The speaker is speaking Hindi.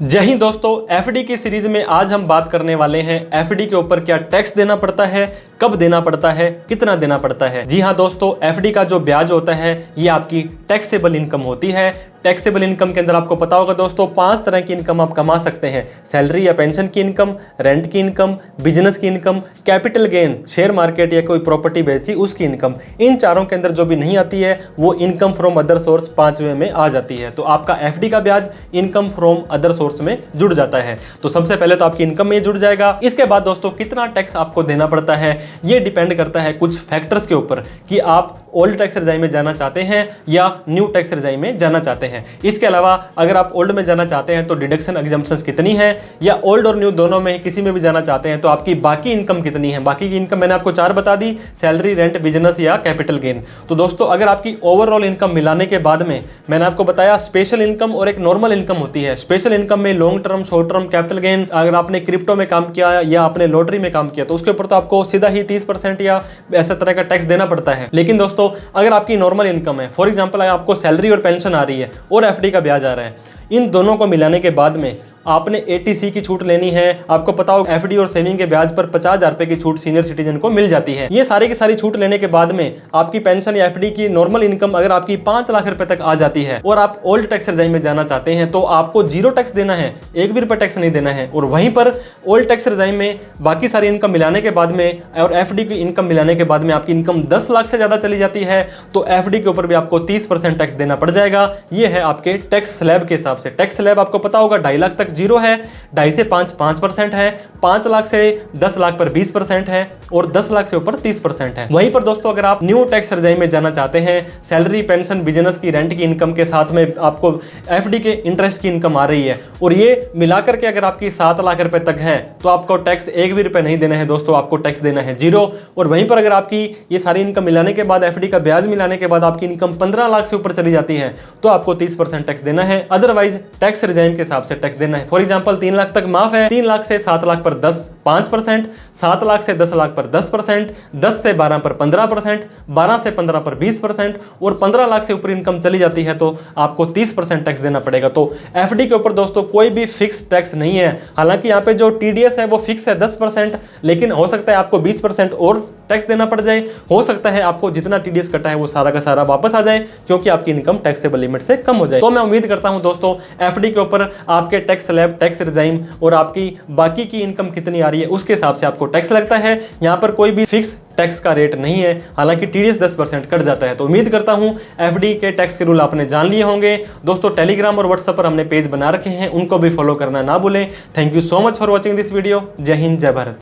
जय हिंद दोस्तों, एफडी की सीरीज में आज हम बात करने वाले हैं एफडी के ऊपर क्या टैक्स देना पड़ता है, कब देना पड़ता है, कितना देना पड़ता है। जी हां दोस्तों, एफडी का जो ब्याज होता है ये आपकी टैक्सेबल इनकम होती है। टैक्सेबल इनकम के अंदर आपको पता होगा दोस्तों 5 तरह की इनकम आप कमा सकते हैं। सैलरी या पेंशन की इनकम, रेंट की इनकम, बिजनेस की income, capital gain, share market या कोई प्रॉपर्टी बेची उसकी इनकम। इन चारों के अंदर जो भी नहीं आती है वो इनकम फ्रॉम अदर सोर्स 5वें में आ जाती है। तो आपका एफडी का ब्याज इनकम फ्रॉम अदर सोर्स में जुड़ जाता है। तो सबसे पहले तो आपकी इनकम में जुड़ जाएगा। इसके बाद दोस्तों कितना टैक्स आपको देना पड़ता है ये डिपेंड करता है कुछ फैक्टर्स के ऊपर कि आप ओल्ड टैक्स रेजाइम में जाना चाहते हैं या न्यू टैक्स रेजाइम में जाना चाहते हैं। इसके अलावा अगर आप ओल्ड में जाना चाहते हैं तो डिडक्शन एग्जम्पशंस कितनी है, या ओल्ड और न्यू दोनों में किसी में भी जाना चाहते हैं तो आपकी बाकी इनकम कितनी है। बाकी की इनकम मैंने आपको 4 बता दी, सैलरी, रेंट, बिजनेस या कैपिटल गेन। तो दोस्तों अगर आपकी ओवरऑल इनकम मिलाने के बाद में मैंने आपको बताया स्पेशल इनकम और एक नॉर्मल इनकम होती है। स्पेशल इनकम में long term, short term, capital gain, अगर आपने क्रिप्टो में काम किया या आपने लॉटरी में काम किया तो उसके ऊपर तो आपको सीधा ही 30% या ऐसा तरह का टैक्स देना पड़ता है। लेकिन दोस्तों अगर आपकी नॉर्मल इनकम है, फॉर एग्जांपल अगर आपको सैलरी और पेंशन आ रही है और एफडी का ब्याज आ रहा है, इन दोनों को मिलाने के बाद में आपने 80C की छूट लेनी है। आपको पता हो एफडी और सेविंग के ब्याज पर 50,000 रुपए की छूट सीनियर सिटीजन को मिल जाती है। ये सारी की सारी छूट लेने के बाद में आपकी पेंशन या एफडी की नॉर्मल इनकम अगर आपकी 5 लाख रुपए तक आ जाती है और आप ओल्ड टैक्स रेजाइम में जाना चाहते हैं तो आपको 0 टैक्स देना है, 1 भी रुपए टैक्स नहीं देना है। और वहीं पर ओल्ड टैक्स रेजाइम में बाकी सारी इनकम मिलाने के बाद में और एफडी की इनकम मिलाने के बाद में आपकी इनकम 10 लाख से ज्यादा चली जाती है तो एफडी के ऊपर भी आपको 30% टैक्स देना पड़ जाएगा। ये है आपके टैक्स स्लैब के हिसाब से। टैक्स स्लैब आपको पता होगा 2.5 लाख तक 0 है, 2.5 से 5% है, 5 लाख से 10 लाख पर 20% है और 10 लाख से ऊपर 30% है। वहीं पर दोस्तों अगर आप न्यू टैक्स रेजाइम में जाना चाहते हैं, सैलरी, पेंशन, बिजनेस की, रेंट की इनकम के साथ में आपको एफडी के इंटरेस्ट की इनकम आ रही है और ये मिलाकर के अगर आपकी 7 लाख रुपए तक है तो आपको टैक्स 1 भी रुपए नहीं देना है दोस्तों, आपको टैक्स देना है 0। और वहीं पर अगर आपकी ये सारी इनकम मिलाने के बाद एफडी का ब्याज मिलाने के बाद आपकी इनकम 15 लाख से ऊपर चली जाती है तो आपको 30% टैक्स देना है। अदरवाइज टैक्स रेजाइम के हिसाब से टैक्स देना है। फॉर एग्जांपल 3 लाख तक माफ है, 3 लाख से 7 लाख पर 5%, 7 लाख से 10 लाख पर 10%, 10 से 12 पर 15%, 12 से 15 पर 20% और 15 लाख से ऊपर इनकम चली जाती है तो आपको 30% टैक्स देना पड़ेगा। तो एफडी के ऊपर दोस्तों कोई भी फिक्स टैक्स नहीं है। हालांकि यहाँ पे जो टीडीएस है वो फिक्स है 10%, लेकिन हो सकता है आपको 20% और टैक्स देना पड़ जाए। हो सकता है आपको जितना टीडीएस कटा है वो सारा का सारा वापस आ जाए क्योंकि आपकी इनकम टैक्सेबल लिमिट से कम हो जाए। तो मैं उम्मीद करता हूं दोस्तों एफडी के ऊपर आपके टैक्स स्लैब, टैक्स रेजाइम और आपकी बाकी की इनकम कितनी आ रही है उसके हिसाब से आपको टैक्स लगता है। यहाँ पर कोई भी फिक्स टैक्स का रेट नहीं है, हालांकि टीडीएस 10% कट जाता है। तो उम्मीद करता हूं एफडी के टैक्स के रूल आपने जान लिए होंगे। दोस्तों टेलीग्राम और व्हाट्सएप पर हमने पेज बना रखे हैं, उनको भी फॉलो करना ना भूलें। Thank you so much for watching this video. जय हिंद, जय भारत।